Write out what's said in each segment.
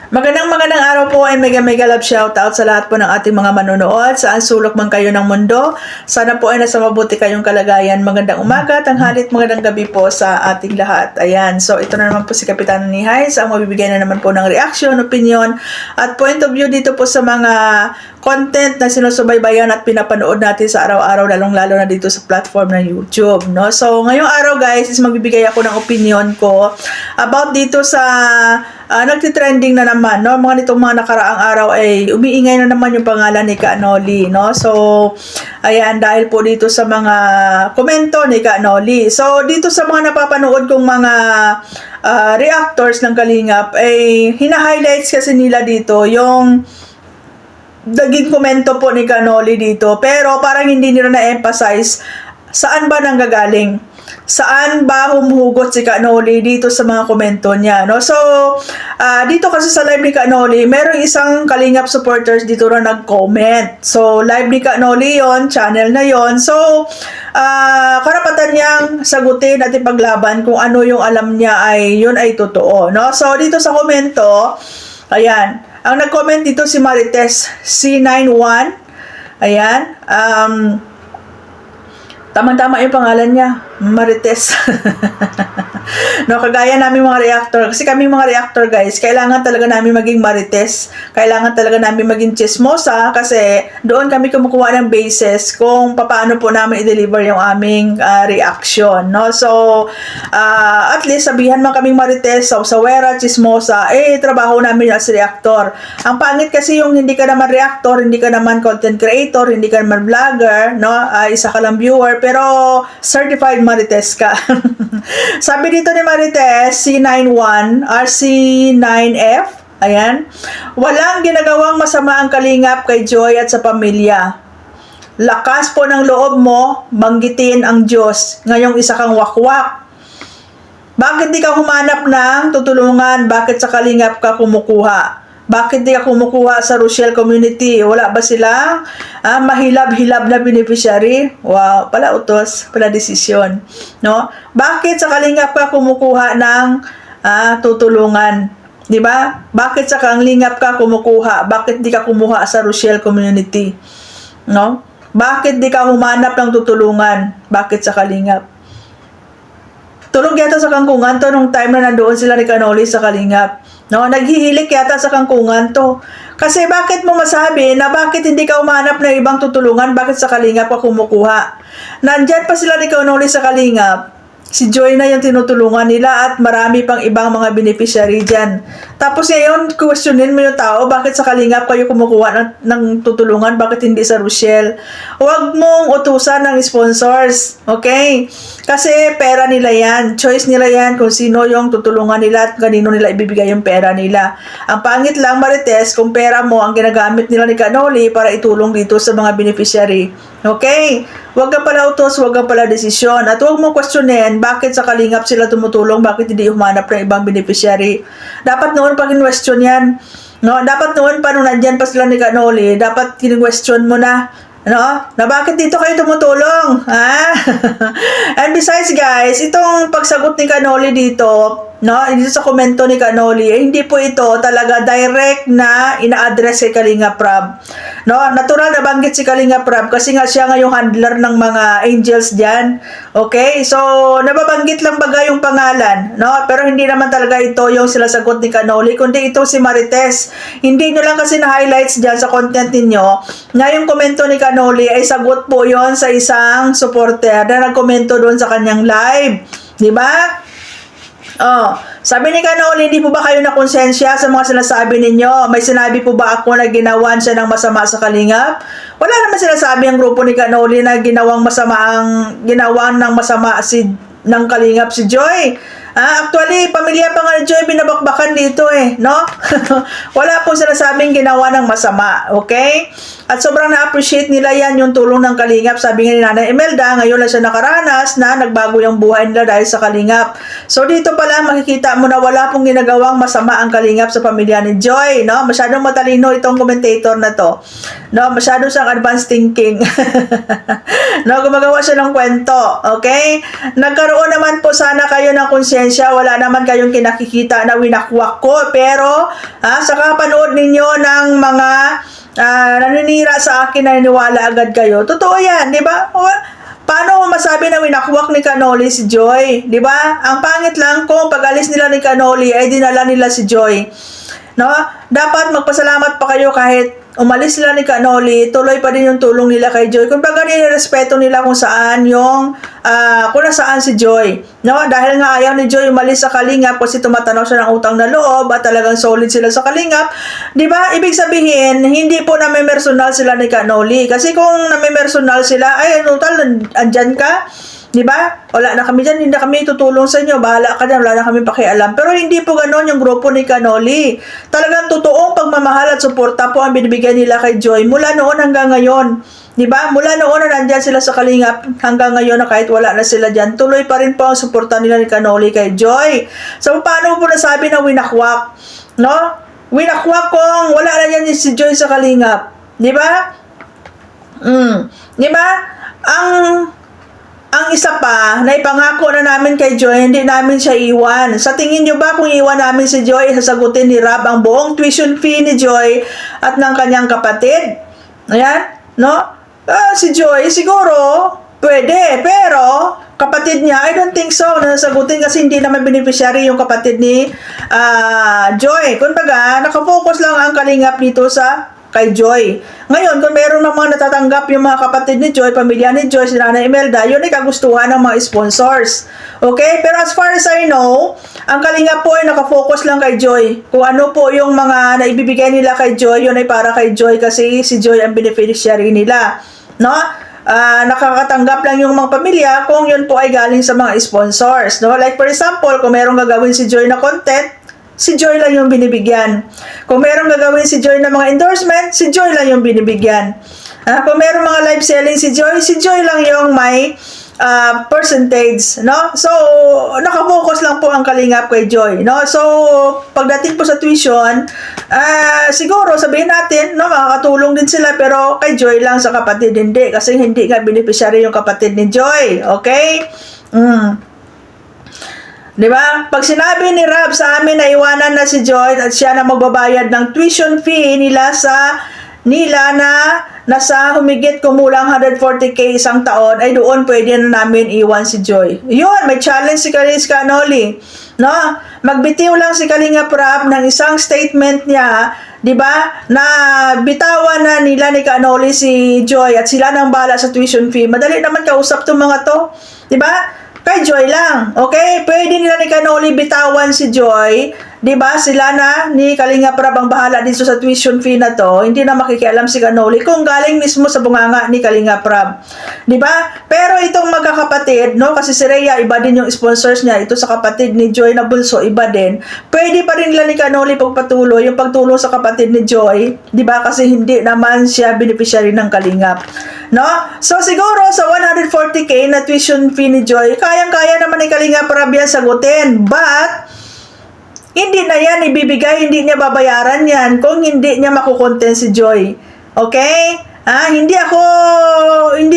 Magandang araw po and mega love shoutout sa lahat po ng ating mga manonood. Saan sulok man kayo ng mundo. Sana po ay nasa mabuti kayong kalagayan. Magandang umaga, tanghalit, magandang gabi po sa ating lahat. Ayan, so ito na naman po si Kapitan Nihay. Ang mabibigay na naman po ng reaction, opinion, at point of view dito po sa mga content na sinusubaybayan at pinapanood natin sa araw-araw, lalong-lalo na dito sa platform ng YouTube, no? So, ngayong araw guys, is magbibigay ako ng opinion ko about dito sa nagtitrending na naman, no? Mga nitong mga nakaraang araw ay umiingay na naman yung pangalan ni Ka Noli, no? So, ayan, dahil po dito sa mga komento ni Ka Noli. So, dito sa mga napapanood kong mga reactors ng Kalingap, ay hina-highlights kasi nila dito yung naging komento po ni Ka Noli dito, pero parang hindi nila na-emphasize saan ba nanggagaling, saan ba humuhugot si Ka Noli dito sa mga komento niya, no? So, dito kasi sa live ni Ka Noli, merong isang Kalingap supporters dito na nag-comment. So, live ni Ka Noli yon, channel na yon. So, karapatan niyang sagutin at ipaglaban kung ano yung alam niya ay yun ay totoo, no? So, dito sa komento, ayan, ang nag-comment dito si Marites C91. Ayan. Tama-tama yung pangalan niya. Marites. No, kagaya namin mga reactor. Kasi kami mga reactor guys, kailangan talaga namin maging marites. Kailangan talaga namin maging chismosa kasi doon kami kumukuha ng basis kung paano po namin i-deliver yung aming reaction, no? So, at least sabihan man kaming marites, sawera, chismosa, trabaho namin as reactor. Ang pangit kasi yung hindi ka naman reactor, hindi ka naman content creator, hindi ka naman vlogger, no? Isa ka lang viewer, pero certified marites ka. Sabi dito ni Marites, C91, RC9F, ayan, walang ginagawang masama ang Kalingap kay Joy at sa pamilya. Lakas po ng loob mo, banggitin ang Diyos. Ngayong isa kang wakwak. Bakit di ka humanap ng tutulungan? Bakit sa Kalingap ka kumukuha? Bakit di ka kumukuha sa Rochelle community? Wala ba silang mahilab-hilab na beneficiary? Wow, pala utos, pala desisyon, no? Bakit sa Kalingap ka kumukuha ng tutulungan? 'Di ba? Bakit sa Kalingap ka kumukuha? Bakit di ka kumuha sa Rochelle community? No? Bakit di ka humanap ng tutulungan? Bakit sa Kalingap? Tulog yata sa kangkungan to nung time na nandoon sila ni Ka Noli sa Kalingap. No, naghihilik yata sa kangkungan to. Kasi bakit mo masabi na bakit hindi ka umanap ng ibang tutulungan, bakit sa Kalingap ka kumukuha? Nandyan pa sila ni Ka Noli sa Kalingap. Si Joy na yung tinutulungan nila at marami pang ibang mga beneficiary dyan. Tapos ngayon, questionin mo yung tao, bakit sa Kalingap kayo kumukuha ng tutulungan, bakit hindi sa Rochelle? Huwag mong utusan ng sponsors, okay? Kasi pera nila yan, choice nila yan kung sino yung tutulungan nila at kanino nila ibibigay yung pera nila. Ang pangit lang, Marites, kung pera mo ang ginagamit nila ni Ka Noli para itulong dito sa mga beneficiary. Okay? Huwag ka pala utos, huwag ka pala desisyon. At huwag mo questionin bakit sa Kalingap sila tumutulong, bakit hindi humanap ng ibang beneficiary. Dapat noon pag in-question yan. No? Dapat noon pa nung nandyan pa sila ni Ka Noli, dapat in-question mo na. No? Na bakit dito kayo tumutulong? Ha? And besides guys, itong pagsagot ni Ka Noli dito, no, dito sa komento ni Ka Noli, hindi po ito talaga direct na ina-address kay Kalingap Rab. No, natural na banggit si Kalingap Rab kasi nga siya nga yung handler ng mga angels diyan. Okay? So, nababanggit lang baga yung pangalan, no? Pero hindi naman talaga ito yung sinasagot ni Ka Noli, kundi ito si Marites. Hindi nyo lang kasi na-highlights diyan sa content ninyo na yung komento ni Ka Noli ay sagot po yon sa isang supporter na nagkomento doon sa kanyang live. Di ba? Oh, sabi ni Ka Noli, hindi po ba kayo na konsensya sa mga sinasabi ninyo? May sinabi po ba ako na ginawan siya ng masama sa Kalingap? Wala naman sinasabi ang grupo ni Ka Noli na ginawang ng masama ng Kalingap si Joy. Actually, pamilya pa nga ni Joy binabakbakan dito no? Wala po sinasabing ginawa ng masama, okay? At sobrang na-appreciate nila yan, yung tulong ng Kalingap. Sabi nga ni Nanay Imelda, ngayon lang siya nakaranas na nagbago yung buhay nila dahil sa Kalingap. So dito pala makikita mo na wala pong ginagawang masama ang Kalingap sa pamilya ni Joy, no? Masyadong matalino itong commentator na to. No, masyado siyang advanced thinking. No, gumagawa siya ng kwento, okay? Nagkaroon naman po sana kayo ng konsyensya, wala naman kayong kinakikita na winakwak ko, pero sa kapanood ninyo ng mga naninira sa akin na naniwala agad kayo. Totoo yan, di ba? Paano masabi na winakwak ni Canoli si Joy? Di ba? Ang pangit lang kung pag-alis nila ni Canoli ay dinala nila si Joy. No? Dapat magpasalamat pa kayo kahit umalis sila ni Canoli, tuloy pa din yung tulong nila kay Joy. Kung baga nirespeto nila kung saan yung, kung nasaan si Joy. No? Dahil nga ayaw ni Joy umalis sa Kalingap kasi tumatanaw siya ng utang na loob at talagang solid sila sa Kalingap. Di ba? Ibig sabihin, hindi po namimersonal sila ni Canoli. Kasi kung namimersonal sila, ay, total, andyan ka. Di ba? Wala na kami dyan, hindi na kami tutulong sa inyo, bahala ka dyan, wala na kami pakialam. Pero hindi po ganon yung grupo ni Canoli. Talagang totoong pagmamahal at suporta po ang binibigay nila kay Joy mula noon hanggang ngayon. Di ba? Mula noon na nandyan sila sa Kalingap hanggang ngayon na kahit wala na sila dyan, tuloy pa rin po ang suporta nila ni Canoli kay Joy. So, paano po nasabi na winakwak? No? Winakwak kung wala na yan si Joy sa Kalingap. Di ba? Di ba? Ang isa pa, na ipangako na namin kay Joy, hindi namin siya iwan. Sa tingin nyo ba kung iwan namin si Joy, sasagutin ni Rob ang buong tuition fee ni Joy at ng kanyang kapatid? Ayan, no? Si Joy, siguro, pwede, pero kapatid niya, I don't think so na sasagutin kasi hindi naman beneficiary yung kapatid ni Joy. Kumbaga, nakafocus lang ang Kalingap dito sa kay Joy. Ngayon, kung meron ng mga natatanggap yung mga kapatid ni Joy, pamilya ni Joy, si Nanay Imelda, yun ay kagustuhan ng mga sponsors. Okay? Pero as far as I know, ang Kalingap po ay nakafocus lang kay Joy. Kung ano po yung mga naibibigay nila kay Joy, yun ay para kay Joy kasi si Joy ang beneficiary nila. No? Nakakatanggap lang yung mga pamilya kung yun po ay galing sa mga sponsors. No? Like for example, kung merong gagawin si Joy na content, si Joy lang yung binibigyan. Kung merong gagawin si Joy na mga endorsement, si Joy lang yung binibigyan. Kung merong mga live selling si Joy lang yung may percentage, no? So, nakafocus lang po ang Kalingap kay Joy, no? So, pagdating po sa tuition, siguro sabihin natin, no, makakatulong din sila pero kay Joy lang, sa kapatid hindi kasi hindi nga beneficiary yung kapatid ni Joy, okay? Diba? Pag sinabi ni Rob sa amin na iwanan na si Joy at siya na magbabayad ng tuition fee nila na nasa humigit kumulang 140k isang taon, ay doon pwede na namin iwan si Joy. Yun, may challenge si Canoli. No? Magbitiw lang si Kalingap Rob ng isang statement niya, di ba? Na bitawan na nila ni Canoli si Joy at sila nang bahala sa tuition fee. Madali naman kausap tong mga to, di ba? Kay Joy lang, okay? Pwede nila ni Canoli bitawan si Joy, di ba? Sila na ni Kalingap Rob ang bahala dito sa tuition fee na to. Hindi na makikialam si Canoli kung galing mismo sa bunganga ni Kalingap Rob, di ba? Pero itong magkakapatid, no? Kasi si Rhea, iba din yung sponsors niya. Ito sa kapatid ni Joy na bunso, iba din. Pwede pa rin nila ni Canoli pagpatuloy yung pagtulong sa kapatid ni Joy, di ba? Kasi hindi naman siya beneficiary ng Kalingap, no? So siguro sa 140k na tuition fee ni Joy, kayang-kaya naman ni Kalingap Rob yan sagutin. But hindi na yan ibibigay, hindi niya babayaran yan kung hindi niya makukontent si Joy. Okay? Hindi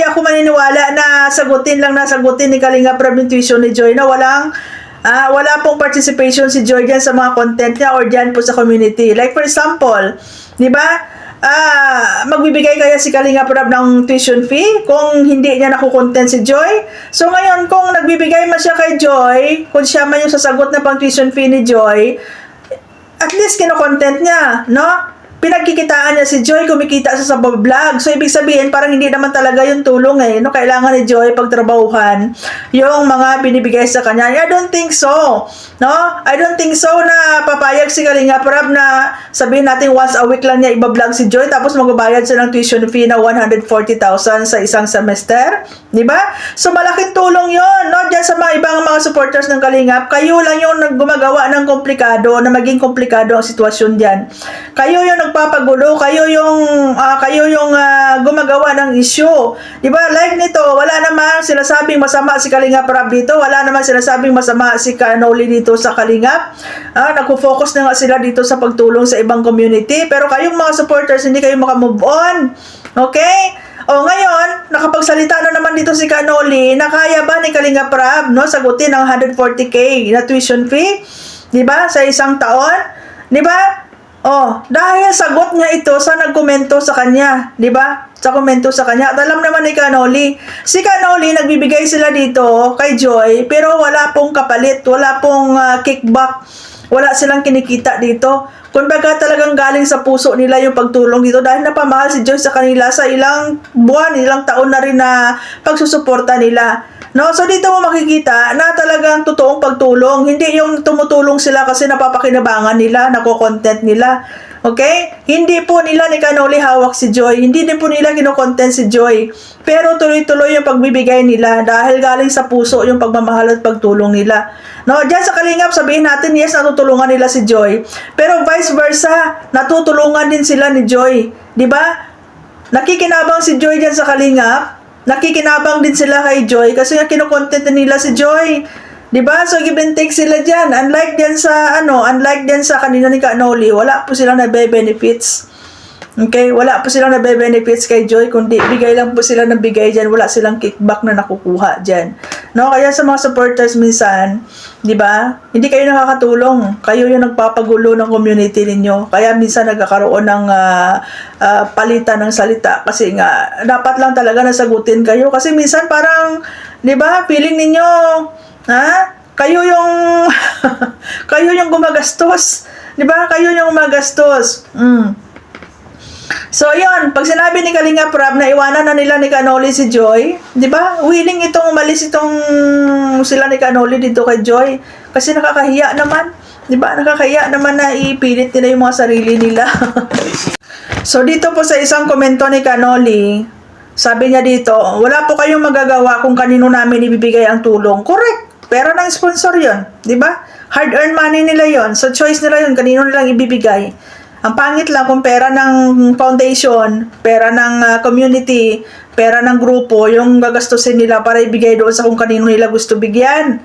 ako maniniwala na sagutin ni Kalingap Rob yung tuition ni Joy na wala pong participation si Joy dyan sa mga content niya or dyan po sa community. Like for example, di ba? Magbibigay kaya si Kalingap Rob ng tuition fee kung hindi niya nakukontent si Joy? So ngayon, kung nagbibigay man siya kay Joy, kung siya man yung sasagot na pang tuition fee ni Joy, at least kinokontent niya, no? Pinagkikitaan niya si Joy, kumikita siya sa vlog. So, ibig sabihin, parang hindi naman talaga yung tulong no? Kailangan ni Joy pagtrabahuhan yung mga binibigay sa kanya. I don't think so, no? I don't think so na papayag si Kalingap Rob na sabihin natin once a week lang niya iba-vlog si Joy tapos magbabayad siya ng tuition fee na 140,000 sa isang semester. Di ba? So, malaking tulong yon, no? Diyan sa mga ibang mga supporters ng Kalingap, kayo lang yung gumagawa ng komplikado, na maging komplikado ang sitwasyon diyan. Kayo yung nagpapagulo, kayo yung gumagawa ng issue. 'Di ba? Like nito, wala naman sinasabing masama si Kalingap Rab dito, wala naman sinasabing masama si Kanoli dito sa Kalingap. Nagfo-focus na nga sila dito sa pagtulong sa ibang community, pero kayong mga supporters hindi kayo makamove on. Okay? O ngayon, nakapagsalita na naman dito si Kanoli na kaya ba ni Kalingap Rab, no, sagutin ang 140k na tuition fee, 'di ba? Sa isang taon, 'di ba? Oh, dahil sagot niya ito sa nagkomento sa kanya, 'di ba? Sa komento sa kanya. At alam naman ni Kanoli, si Kanoli nagbibigay sila dito kay Joy, pero wala pong kapalit, wala pong kickback. Wala silang kinikita dito. Kumbaga talagang galing sa puso nila yung pagtulong dito dahil napamahal si Joy sa kanila sa ilang buwan, ilang taon na rin na pagsusuporta nila. No, so dito mo makikita na talagang totoong pagtulong, hindi yung tumutulong sila kasi napapakinabangan nila, nako-content nila. Okay? Hindi po nila ni Kanoli hawak si Joy, hindi din po nila kino-content si Joy. Pero tuloy-tuloy yung pagbibigay nila dahil galing sa puso yung pagmamahal at pagtulong nila. No, diyan sa Kalingap sabihin natin yes, natutulungan nila si Joy, pero vice versa, natutulungan din sila ni Joy, 'di ba? Nakikinabang si Joy diyan sa Kalingap. Nakikinabang din sila kay Joy kasi nga kino-content nila si Joy. 'Di ba? So give and take sila diyan. Unlike diyan sa kanina ni Kanoli, wala po silang nabe-benefits. Okay, wala po silang nabe-benefits kay Joy, kundi bigay lang po sila ng bigay diyan, wala silang kickback na nakukuha diyan. No, kaya sa mga supporters minsan, 'di ba? Hindi kayo nakakatulong. Kayo yung nagpapagulo ng community ninyo. Kaya minsan nagkakaroon ng palitan ng salita kasi nga dapat lang talaga nasagutin kayo kasi minsan parang 'di ba, feeling ninyo, kayo yung kayo yung gumagastos. 'Di ba? Kayo yung gumagastos. So, yun, pag sinabi ni Kalingap Rab na iwanan na nila ni Kanoli si Joy, 'di ba? Willing itong umalis sila ni Kanoli dito kay Joy kasi nakakahiya naman, 'di ba? Nakakahiya naman na ipilit nila yung mga sarili nila. So, dito po sa isang komento ni Kanoli, sabi niya dito, wala po kayong magagawa kung kanino namin ibibigay ang tulong. Correct. Pera ng sponsor 'yon, 'di ba? Hard-earned money nila 'yon. So, choice nila 'yon kanino nilang ibibigay. Ang pangit lang kung pera ng foundation, pera ng community, pera ng grupo, yung gagastusin nila para ibigay doon sa kung kanino nila gusto bigyan.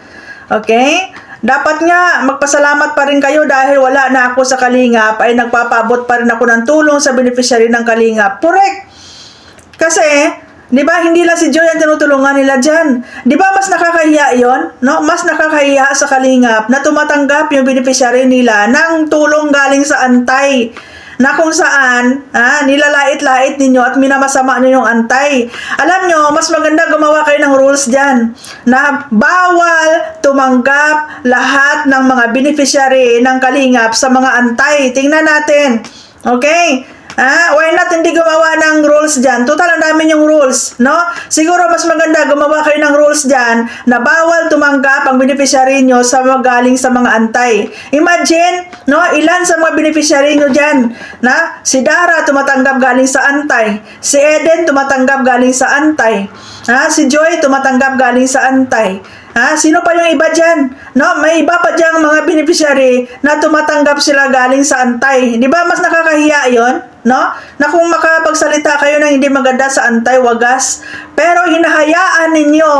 Okay? Dapat nga, magpasalamat pa rin kayo dahil wala na ako sa Kalingap, ay nagpapaabot pa rin ako ng tulong sa beneficiary ng Kalingap. Correct! Kasi, di ba, hindi lang si Joy ang tinutulungan nila dyan. Di ba, mas nakakahiya yon, no? Mas nakakahiya sa Kalingap na tumatanggap yung beneficiary nila ng tulong galing sa antay na kung saan nilalait-lait ninyo at minamasama ninyo yung antay. Alam nyo, mas maganda gumawa kayo ng rules dyan na bawal tumanggap lahat ng mga beneficiary ng Kalingap sa mga antay. Tingnan natin. Okay? Why not hindi gumawa ng rules dyan? Total, ang dami yung rules, no? Siguro mas maganda gumawa kayo ng rules dyan na bawal tumanggap ang beneficiary nyo sa galing sa mga antay. Imagine, no? Ilan sa mga beneficiary nyo dyan, na? Si Dara tumatanggap galing sa antay. Si Eden tumatanggap galing sa antay. Si Joy tumatanggap galing sa antay. Sino pa yung iba dyan? No, may iba pa dyan mga beneficiary na tumatanggap sila galing sa antay. Di ba mas nakakahiya yon? No? Na kung makapagsalita kayo ng hindi maganda sa antay, wagas. Pero hinahayaan ninyo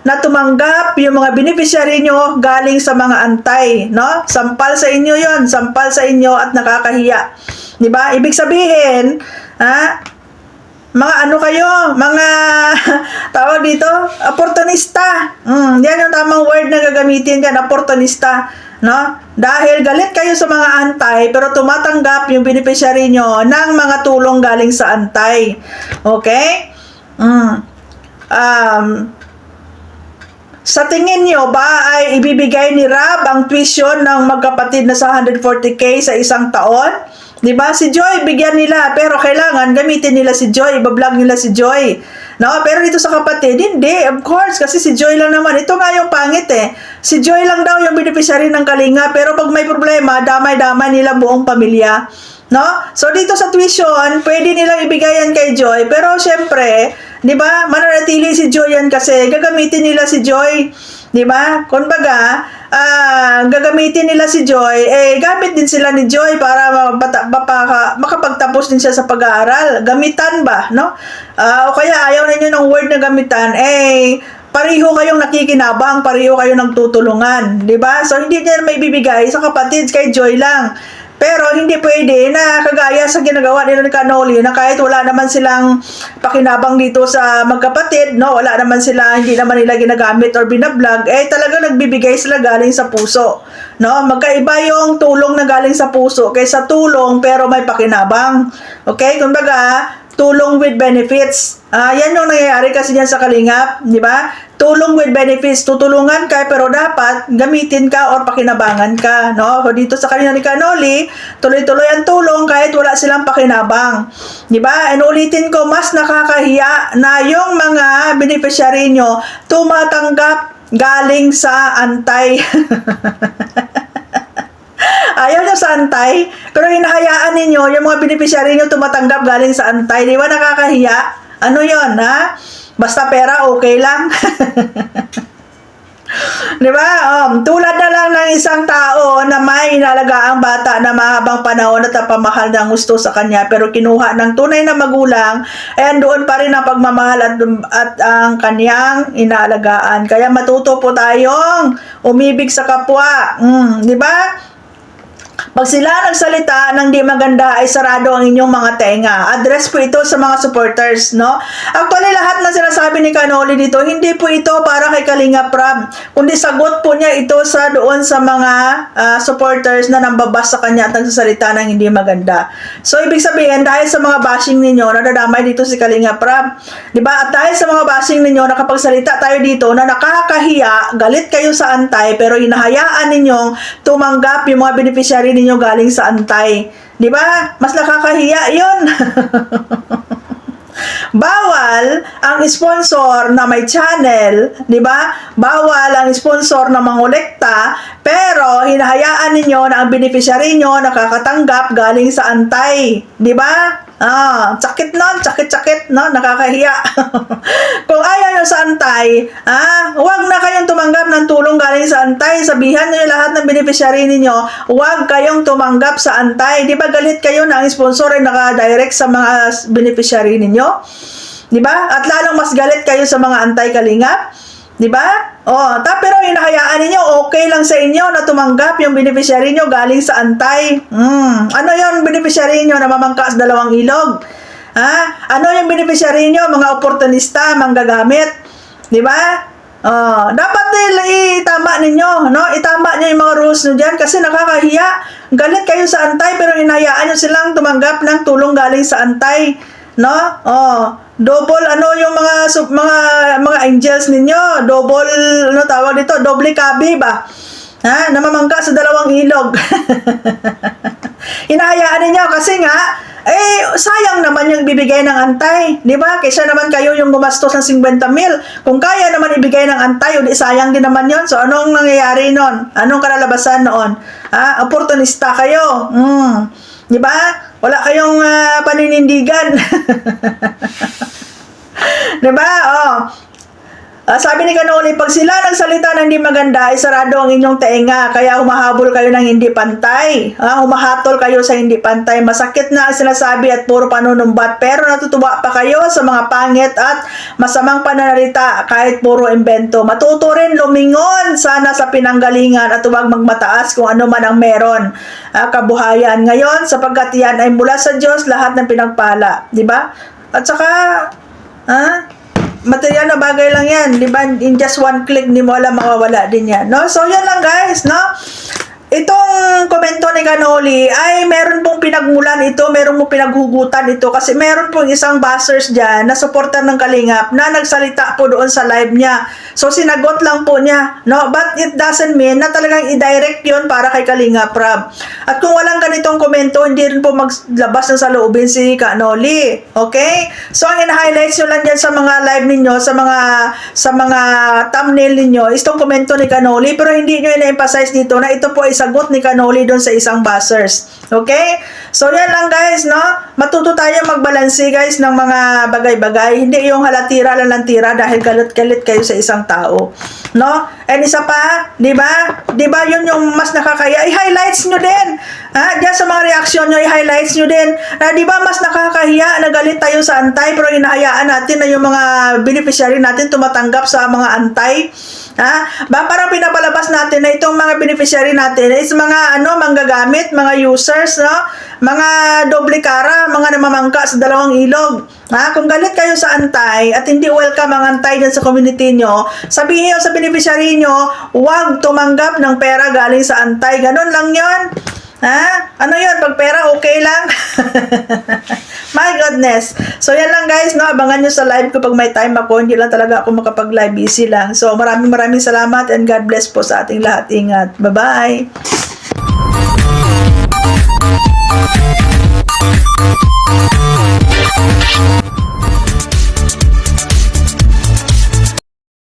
na tumanggap yung mga beneficiary nyo galing sa mga antay. No? Sampal sa inyo yon, sampal sa inyo at nakakahiya. Di ba? Ibig sabihin, mga ano kayo, mga tawag dito, oportunista. Yan yung tamang word na gagamitin dyan, oportunista. No? Dahil galit kayo sa mga antay, pero tumatanggap yung beneficiary nyo ng mga tulong galing sa antay. Okay? Sa tingin nyo ba ay ibibigay ni Rab ang tuition ng magkapatid na sa 140k sa isang taon? Diba? Si Joy, bigyan nila. Pero kailangan gamitin nila si Joy. Ibablog nila si Joy. No? Pero dito sa kapatid, hindi. Of course, kasi si Joy lang naman. Ito nga yung pangit eh. Si Joy lang daw yung beneficiary ng Kalinga. Pero pag may problema, damay-damay nila buong pamilya. No? So dito sa tuition, pwede nilang ibigay yan kay Joy. Pero syempre, di ba, mananatili si Joy yan kasi gagamitin nila si Joy. Di ba? Kumbaga, gagamitin nila si Joy, gamit din sila ni Joy para makapagtapos din siya sa pag-aaral. Gamitan ba, no? O kaya ayaw ninyo ng word na gamitan, pareho kayong nakikinabang, pareho kayong nagtutulungan, di ba? So, hindi niya may bibigay sa kapatid, kay Joy lang. Pero hindi pwede na kagaya sa ginagawa nila ni Canoli na kahit wala naman silang pakinabang dito sa magkapatid, no, wala naman sila, hindi naman nila ginagamit or binablog, talaga nagbibigay sila galing sa puso, no? Magkaiba yung tulong na galing sa puso kaysa tulong pero may pakinabang. Okay? Kumbaga, tulong with benefits. Yan yung nangyayari kasi diyan sa Kalingap, di ba? Tulong with benefits, tutulungan ka pero dapat gamitin ka or pakinabangan ka, no? So dito sa kanila ni Canoli, tuloy-tuloy ang tulong kahit wala silang pakinabang. Di ba? And ulitin ko, mas nakakahiya na yung mga beneficiary nyo tumatanggap galing sa antay. Ayaw nyo sa antay, pero hinahayaan ninyo yung mga beneficiary nyo tumatanggap galing sa antay. Di ba nakakahiya? Ano yon, ha? Basta pera, okay lang. Di ba? Tulad na lang ng isang tao na may inalagaang bata na mahabang panahon at pamahal ng gusto sa kanya pero kinuha ng tunay na magulang, doon pa rin ang pagmamahal at ang kanyang inaalagaan. Kaya matuto po tayong umibig sa kapwa. Di ba? Pag sila nagsalita ng di maganda ay sarado ang inyong mga tenga. Address po ito sa mga supporters, no? Actually, lahat ng sinasabi ni Canoli dito, hindi po ito para kay Kalinga Prab, kundi sagot po niya ito sa doon sa mga supporters na nambabas sa kanya at nagsasalita ng hindi maganda. So, ibig sabihin, dahil sa mga bashing ninyo, nadadamay dito si Kalinga Prab. Diba? At dahil sa mga bashing ninyo, nakapagsalita tayo dito na nakakahiya, galit kayo sa antay, pero hinahayaan ninyong tumanggap yung mga beneficiary ninyo galing sa antay. Di ba? Mas nakakahiya yun. Bawal ang sponsor na may channel, di ba? Bawal ang sponsor na mangolekta, pero hinahayaan ninyo na ang beneficiary nyo nakakatanggap galing sa antay. Di ba? Sakit nun, sakit, no? Nakakahiya. Kung ayaw nyo sa antay, huwag na kayong tumanggap ng tulong galing sa antay. Sabihan nyo lahat ng beneficiary ninyo, huwag kayong tumanggap sa antay. Di ba galit kayo na ang sponsor ay naka-direct sa mga beneficiary ninyo? Di ba? At lalong mas galit kayo sa mga antay Kalingap. Di ba? Pero hinahayaan ninyo, okay lang sa inyo na tumanggap yung beneficiary nyo galing sa antay. Ano yung beneficiary nyo na mamangka sa dalawang ilog? Ano yung beneficiary nyo? Mga oportunista, manggagamit. Di ba? Dapat itama ninyo, no? Itama nyo yung mga rules nyo dyan kasi nakakahiya. Galit kayo sa antay pero hinahayaan nyo silang tumanggap ng tulong galing sa antay. No? Double yung mga angels ninyo, double tawag dito, doble kabi ba? Namamangka sa dalawang ilog. Hinahayaan ninyo kasi nga sayang naman yung bibigay ng antay, di ba? Kaysa naman kayo yung gumastos ng 50,000. Kung kaya naman ibigay ng antay, di sayang din naman yon. So anong nangyayari noon? Anong kalalabasan noon? Oportunista kayo. Di ba? Wala kayong paninindigan. Diba? Sabi ni Canoli, pag sila nagsalita ng hindi maganda, ay sarado ang inyong tenga, kaya humahabol kayo ng hindi pantay. Humahatol kayo sa hindi pantay. Masakit na ang sinasabi at puro panunumbat, pero natutuwa pa kayo sa mga pangit at masamang pananalita kahit puro imbento. Matuto rin lumingon sana sa pinanggalingan at huwag magmataas kung ano man ang meron. Kabuhayan ngayon, sapagkat yan ay mula sa Diyos lahat ng pinagpala. Diba? At saka, material na bagay lang yan, di ba? In just one click, hindi mo alam, mawawala din yan, no? So, yan lang guys, no? Itong komento ni Canoli ay meron pong pinagmulan ito, meron pong pinaghugutan ito kasi meron pong isang buzzers dyan na supporter ng Kalingap na nagsalita po doon sa live niya. So, sinagot lang po niya, no? But it doesn't mean na talagang i-direct yun para kay Kalingap Prab. At kung walang ganitong komento, hindi rin po maglabas ng saloobin si Canoli. Okay? So, ang in-highlights nyo lang dyan sa mga live ninyo, sa mga thumbnail ninyo, is itong komento ni Canoli, pero hindi nyo ina-emphasize dito na ito po ay sagot ni Canoli doon sa isang buzzers. Okay? So yan lang guys, no? Matuto tayo magbalanse guys ng mga bagay-bagay. Hindi yung halatira lang ng tira dahil galit-galit kayo sa isang tao. No? And isa pa, di ba? Di ba yun yung mas nakakaya? I-highlights nyo din. Ha? Diyan sa mga reaksyon nyo, i-highlights nyo din. Di ba mas nakakahiya na galit tayo sa antay pero hinahayaan natin na yung mga beneficiary natin tumatanggap sa mga antay? Ha? Parang pinapalabas natin na itong mga beneficiary natin is mga manggagamit, mga users, no? Mga doble cara, mga namamangka sa dalawang ilog. Ha? Kung galit kayo sa antay at hindi welcome ang antay dyan sa community nyo, sabihin nyo sa beneficiary nyo, huwag tumanggap ng pera galing sa antay. Ganun lang yon. Ha? Ano yun? Pag pera, okay lang? My goodness. So, yan lang guys, no? Abangan nyo sa live ko pag may time ako. Hindi lang talaga ako makapag-live. Busy lang. So, maraming salamat and God bless po sa ating lahat. Ingat. Bye-bye.